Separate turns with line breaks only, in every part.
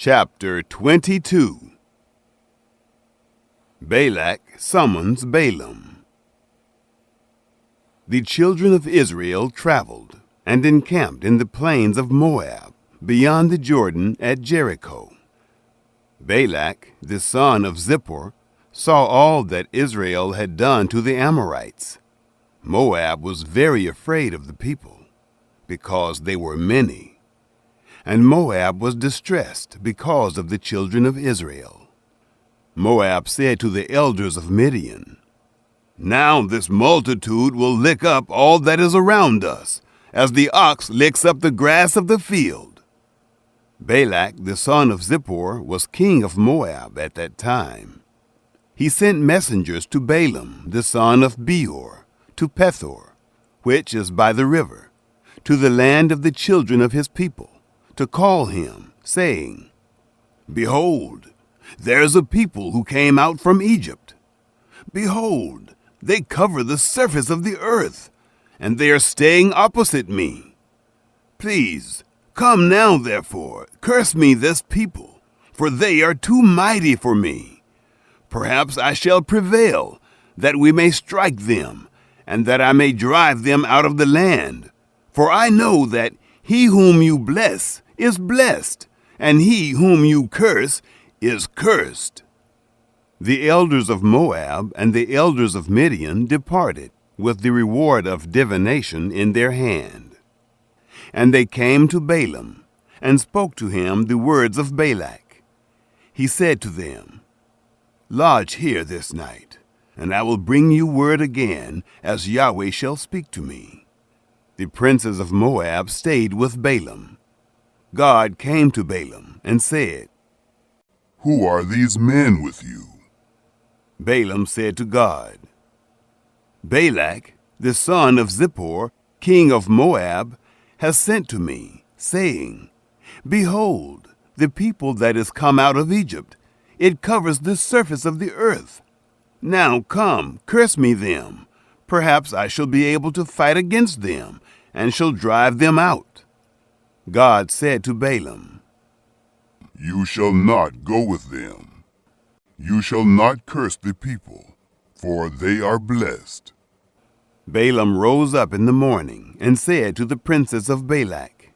Chapter 22. Balak summons Balaam. The children of Israel traveled and encamped in the plains of Moab, beyond the Jordan at Jericho. Balak, the son of Zippor, saw all that Israel had done to the Amorites. Moab was very afraid of the people, because they were many. And Moab was distressed because of the children of Israel. Moab said to the elders of Midian, "Now this multitude will lick up all that is around us, as the ox licks up the grass of the field." Balak, the son of Zippor, was king of Moab at that time. He sent messengers to Balaam, the son of Beor, to Pethor, which is by the river, to the land of the children of his people, to call him, saying, "Behold, there is a people who came out from Egypt. Behold, they cover the surface of the earth, and they are staying opposite me. Please, come now, therefore, curse me this people, for they are too mighty for me. Perhaps I shall prevail, that we may strike them, and that I may drive them out of the land. For I know that he whom you bless is blessed, and he whom you curse is cursed." The elders of Moab and the elders of Midian departed, with the reward of divination in their hand. And they came to Balaam, and spoke to him the words of Balak. He said to them, "Lodge here this night, and I will bring you word again, as Yahweh shall speak to me." The princes of Moab stayed with Balaam. God came to Balaam and said,
"Who are these men with you?"
Balaam said to God, "Balak, the son of Zippor, king of Moab, has sent to me, saying, Behold, the people that is come out of Egypt, it covers the surface of the earth. Now come, curse me them. Perhaps I shall be able to fight against them, and shall drive them out." God said to Balaam,
"You shall not go with them. You shall not curse the people, for they are blessed."
Balaam rose up in the morning and said to the princes of Balak,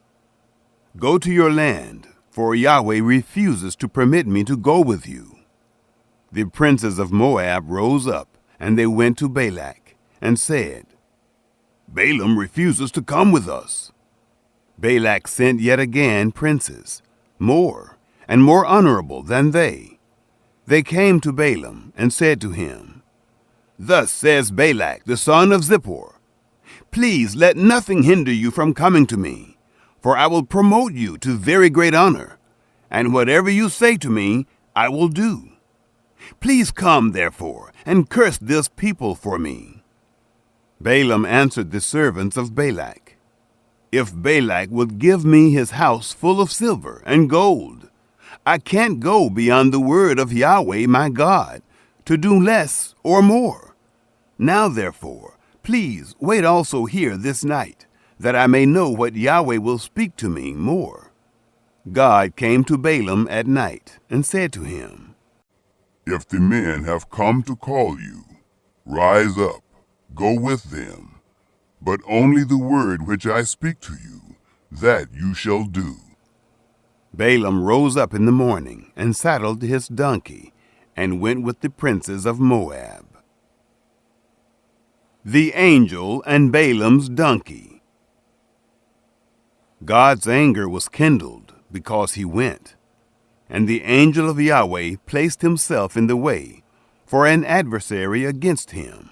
"Go to your land, for Yahweh refuses to permit me to go with you." The princes of Moab rose up, and they went to Balak, and said, "Balaam refuses to come with us." Balak sent yet again princes, more and more honorable than they. They came to Balaam and said to him, "Thus says Balak, the son of Zippor, Please let nothing hinder you from coming to me, for I will promote you to very great honor, and whatever you say to me, I will do. Please come, therefore, and curse this people for me." Balaam answered the servants of Balak, "If Balak would give me his house full of silver and gold, I can't go beyond the word of Yahweh my God, to do less or more. Now therefore, please wait also here this night, that I may know what Yahweh will speak to me more." God came to Balaam at night, and said to him,
"If the men have come to call you, rise up, go with them. But only the word which I speak to you, that you shall do."
Balaam rose up in the morning, and saddled his donkey, and went with the princes of Moab. The angel and Balaam's donkey. God's anger was kindled because he went, and the angel of Yahweh placed himself in the way for an adversary against him.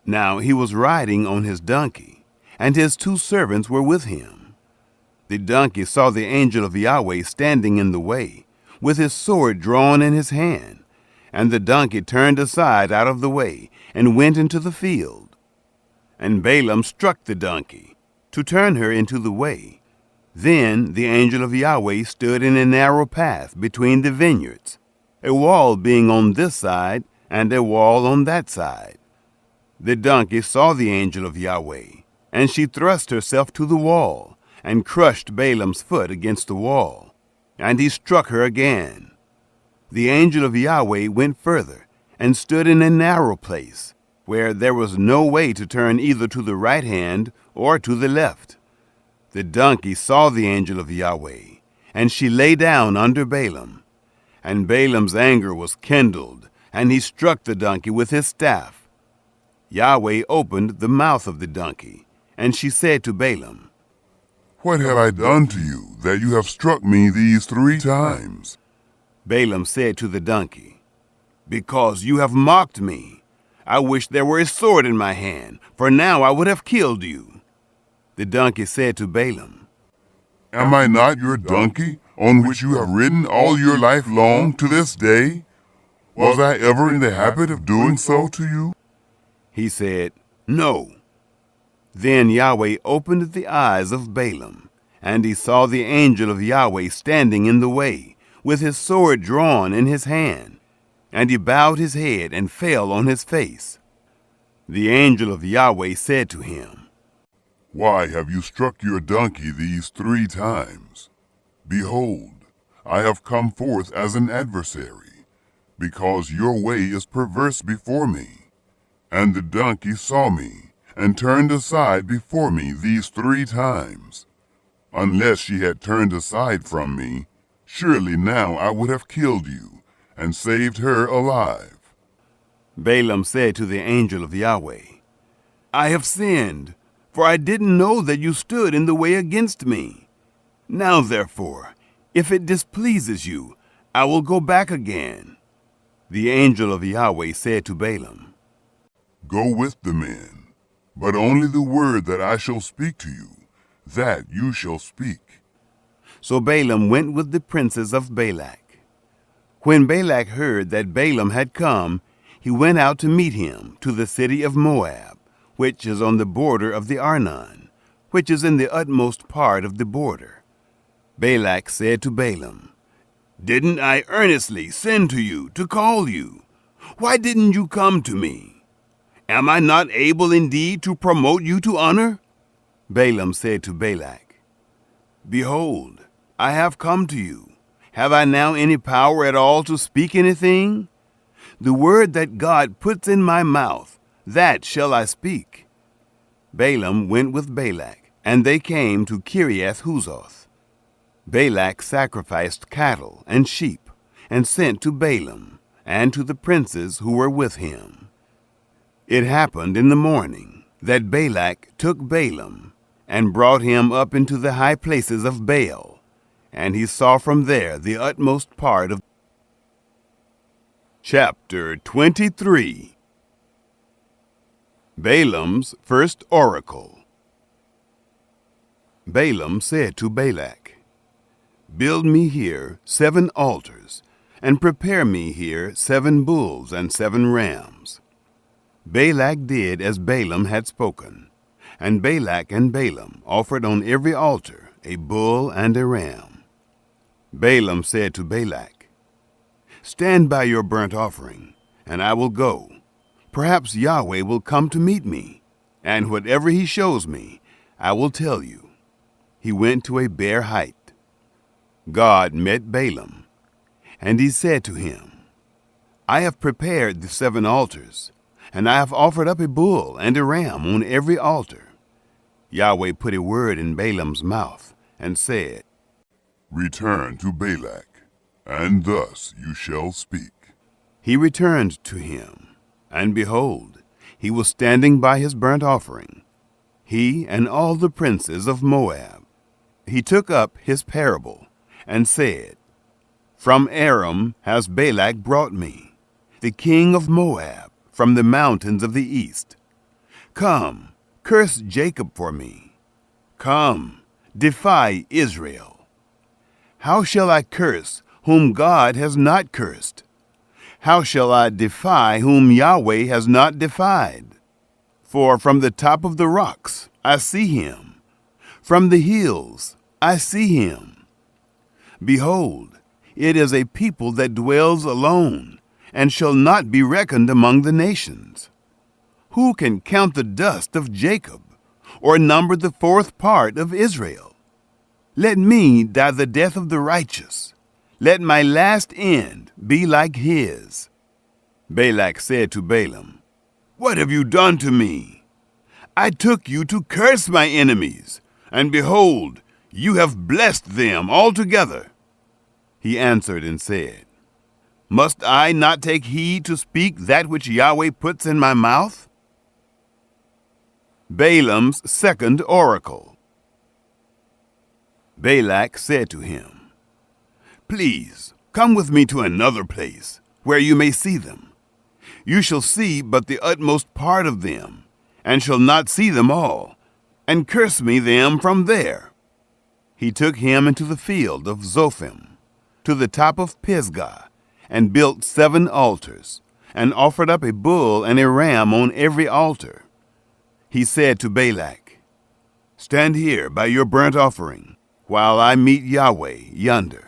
Now he was riding on his donkey, and his two servants were with him. The donkey saw the angel of Yahweh standing in the way, with his sword drawn in his hand, and the donkey turned aside out of the way, and went into the field. And Balaam struck the donkey, to turn her into the way. Then the angel of Yahweh stood in a narrow path between the vineyards, a wall being on this side, and a wall on that side. The donkey saw the angel of Yahweh, and she thrust herself to the wall, and crushed Balaam's foot against the wall. and he struck her again. The angel of Yahweh went further, and stood in a narrow place, where there was no way to turn either to the right hand or to the left. The donkey saw the angel of Yahweh, and she lay down under Balaam. And Balaam's anger was kindled, and he struck the donkey with his staff. Yahweh opened the mouth of the donkey, and she said to Balaam,
"What have I done to you, that you have struck me these 3 times?"
Balaam said to the donkey, "Because you have mocked me. I wish there were a sword in my hand, for now I would have killed you." The donkey said to Balaam,
"Am I not your donkey, on which you have ridden all your life long to this day? Was I ever in the habit of doing so to you?"
He said, "No." Then Yahweh opened the eyes of Balaam, and he saw the angel of Yahweh standing in the way, with his sword drawn in his hand. And he bowed his head and fell on his face. The angel of Yahweh said to him,
"Why have you struck your donkey these 3 times? Behold, I have come forth as an adversary, because your way is perverse before me. And the donkey saw me, and turned aside before me these 3 times. Unless she had turned aside from me, surely now I would have killed you, and saved her alive."
Balaam said to the angel of Yahweh, "I have sinned, for I didn't know that you stood in the way against me. Now therefore, if it displeases you, I will go back again." The angel of Yahweh said to Balaam,
"Go with the men, but only the word that I shall speak to you, that you shall speak."
So Balaam went with the princes of Balak. When Balak heard that Balaam had come, he went out to meet him to the city of Moab, which is on the border of the Arnon, which is in the utmost part of the border. Balak said to Balaam, "Didn't I earnestly send to you to call you? Why didn't you come to me? Am I not able indeed to promote you to honor?" Balaam said to Balak, "Behold, I have come to you. Have I now any power at all to speak anything? The word that God puts in my mouth, that shall I speak." Balaam went with Balak, and they came to Kiriath-Huzoth. Balak sacrificed cattle and sheep, and sent to Balaam, and to the princes who were with him. It happened in the morning that Balak took Balaam, and brought him up into the high places of Baal, and he saw from there the utmost part of. Chapter 23. Balaam's first oracle. Balaam said to Balak, "Build me here 7 altars, and prepare me here 7 bulls and 7 rams." Balak did as Balaam had spoken, and Balak and Balaam offered on every altar a bull and a ram. Balaam said to Balak, "Stand by your burnt offering, and I will go. Perhaps Yahweh will come to meet me, and whatever he shows me, I will tell you." He went to a bare height. God met Balaam, and he said to him, "I have prepared the 7 altars, and I have offered up a bull and a ram on every altar." Yahweh put a word in Balaam's mouth, and said,
"Return to Balak, and thus you shall speak."
He returned to him, and behold, he was standing by his burnt offering, he and all the princes of Moab. He took up his parable, and said, "From Aram has Balak brought me, the king of Moab, from the mountains of the east. Come, curse Jacob for me. Come, defy Israel. How shall I curse whom God has not cursed? How shall I defy whom Yahweh has not defied? For from the top of the rocks I see him. From the hills I see him. Behold, it is a people that dwells alone, and shall not be reckoned among the nations. Who can count the dust of Jacob, or number the 4th part of Israel? Let me die the death of the righteous, Let my last end be like his." Balak said to Balaam, "What have you done to me? I took you to curse my enemies, and behold, you have blessed them altogether." He answered and said, "Must I not take heed to speak that which Yahweh puts in my mouth?" Balaam's second oracle. Balak said to him, "Please, come with me to another place, where you may see them. You shall see but the utmost part of them, and shall not see them all, and curse me them from there." He took him into the field of Zophim, to the top of Pisgah, and built 7 altars, and offered up a bull and a ram on every altar. He said to Balak, "Stand here by your burnt offering, while I meet Yahweh yonder."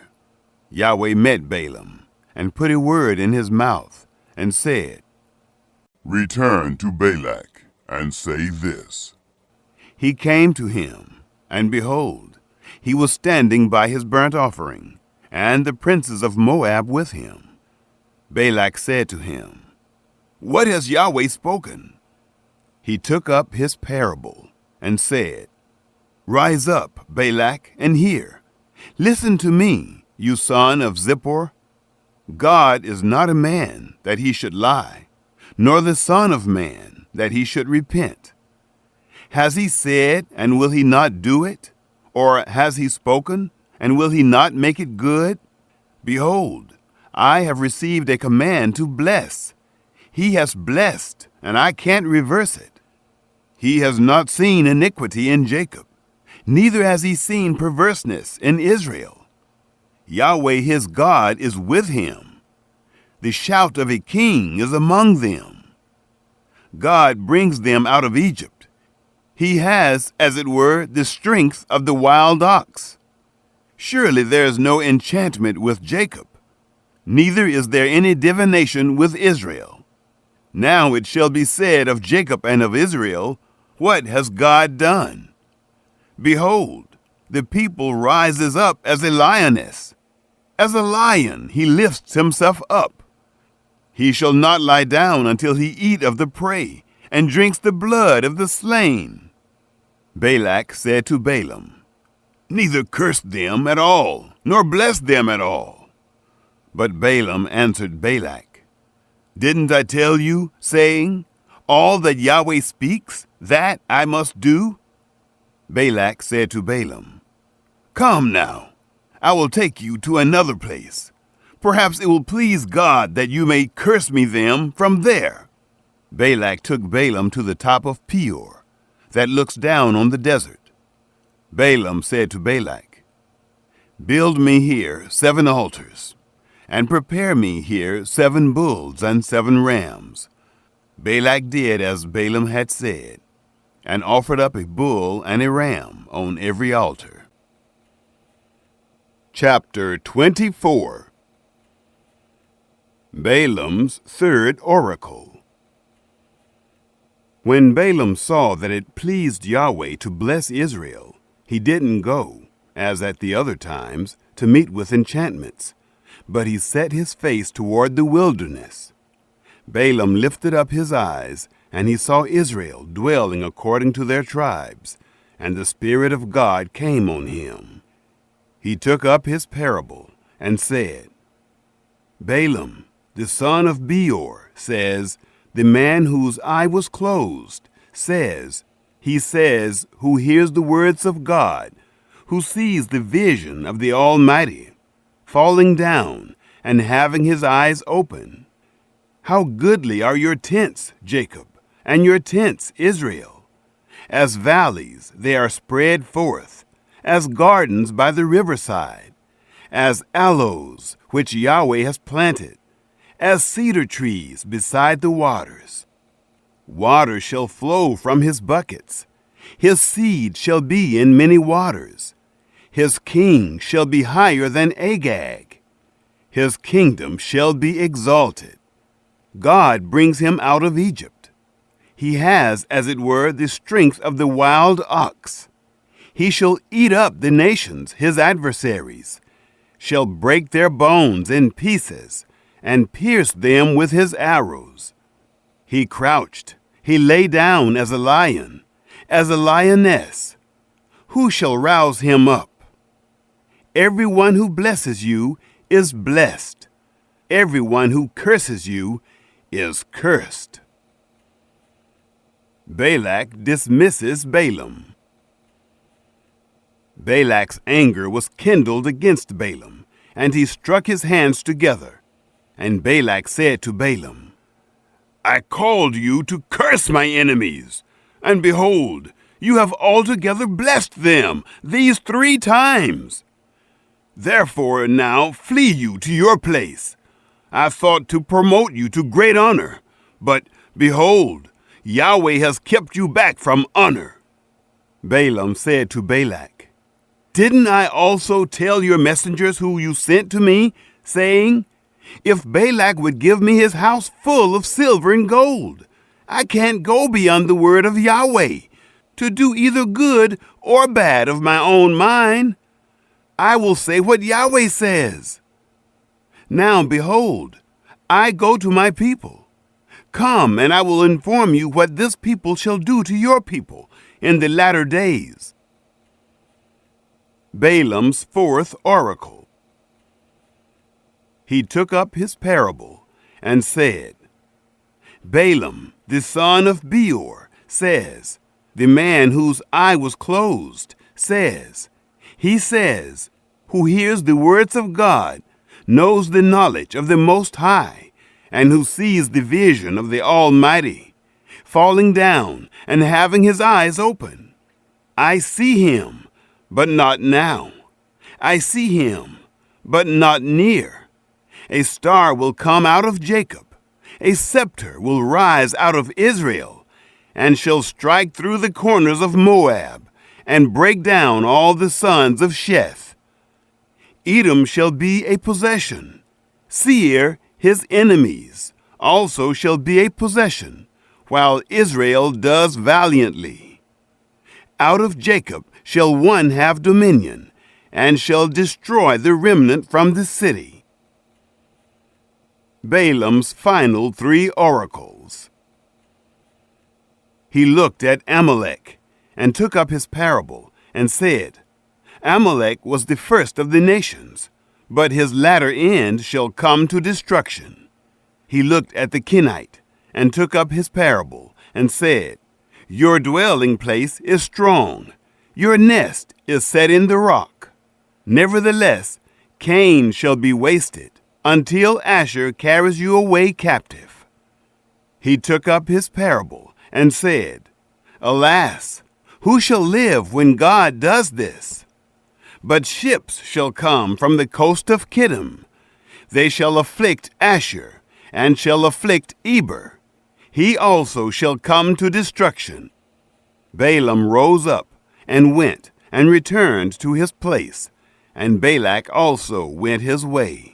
Yahweh met Balaam, and put a word in his mouth, and said,
"Return to Balak, and say this."
He came to him, and behold, he was standing by his burnt offering, and the princes of Moab with him. Balak said to him, "What has Yahweh spoken?" He took up his parable, and said, "Rise up, Balak, and hear. Listen to me, you son of Zippor. God is not a man that he should lie, nor the son of man that he should repent. Has he said, and will he not do it? Or has he spoken, and will he not make it good? Behold, I have received a command to bless. He has blessed, and I can't reverse it. He has not seen iniquity in Jacob, neither has he seen perverseness in Israel. Yahweh his God is with him. The shout of a king is among them. God brings them out of Egypt. He has, as it were, the strength of the wild ox. Surely there is no enchantment with Jacob, neither is there any divination with Israel. Now it shall be said of Jacob and of Israel, what has God done? Behold, the people rises up as a lioness. As a lion he lifts himself up. He shall not lie down until he eat of the prey, and drinks the blood of the slain." Balak said to Balaam, "Neither curse them at all, nor bless them at all." But Balaam answered Balak, "Didn't I tell you, saying, all that Yahweh speaks, that I must do?" Balak said to Balaam, "Come now, I will take you to another place. Perhaps it will please God that you may curse me them from there." Balak took Balaam to the top of Peor, that looks down on the desert. Balaam said to Balak, "Build me here 7 altars, and prepare me here 7 bulls and 7 rams." Balak did as Balaam had said, and offered up a bull and a ram on every altar. Chapter 24. Balaam's third oracle. When Balaam saw that it pleased Yahweh to bless Israel, he didn't go, as at the other times, to meet with enchantments, but he set his face toward the wilderness. Balaam lifted up his eyes, and he saw Israel dwelling according to their tribes, and the Spirit of God came on him. He took up his parable, and said, "Balaam, the son of Beor, says, the man whose eye was closed, he says, who hears the words of God, who sees the vision of the Almighty, falling down, and having his eyes open. How goodly are your tents, Jacob, and your tents, Israel! As valleys they are spread forth, as gardens by the riverside, as aloes which Yahweh has planted, as cedar trees beside the waters. Water shall flow from his buckets. His seed shall be in many waters. His king shall be higher than Agag. His kingdom shall be exalted. God brings him out of Egypt. He has, as it were, the strength of the wild ox. He shall eat up the nations, his adversaries, shall break their bones in pieces, and pierce them with his arrows. He crouched, he lay down as a lion, as a lioness. Who shall rouse him up? Everyone who blesses you is blessed. Everyone who curses you is cursed. Balak dismisses Balaam. Balak's anger was kindled against Balaam, and he struck his hands together. And Balak said to Balaam, I called you to curse my enemies, and behold, you have altogether blessed them these 3 times. Therefore now flee you to your place. I thought to promote you to great honor, but behold, Yahweh has kept you back from honor. Balaam said to Balak, Didn't I also tell your messengers who you sent to me, saying, If Balak would give me his house full of silver and gold, I can't go beyond the word of Yahweh, to do either good or bad of my own mind. I will say what Yahweh says. Now behold, I go to my people. Come, and I will inform you what this people shall do to your people in the latter days. Balaam's 4th oracle. He took up his parable and said, Balaam, the son of Beor, says, the man whose eye was closed, says, he says, who hears the words of God, knows the knowledge of the Most High, and who sees the vision of the Almighty, falling down and having his eyes open. I see him, but not now. I see him, but not near. A star will come out of Jacob. A scepter will rise out of Israel, and shall strike through the corners of Moab, and break down all the sons of Sheth. Edom shall be a possession. Seir, his enemies, also shall be a possession, while Israel does valiantly. Out of Jacob shall one have dominion, and shall destroy the remnant from the city. Balaam's final 3 oracles. He looked at Amalek, and took up his parable, and said, Amalek was the first of the nations, but his latter end shall come to destruction. He looked at the Kenite, and took up his parable, and said, Your dwelling place is strong, your nest is set in the rock. Nevertheless, Cain shall be wasted, until Asher carries you away captive. He took up his parable, and said, Alas, who shall live when God does this? But ships shall come from the coast of Kittim. They shall afflict Asher, and shall afflict Eber. He also shall come to destruction. Balaam rose up, and went, and returned to his place, and Balak also went his way.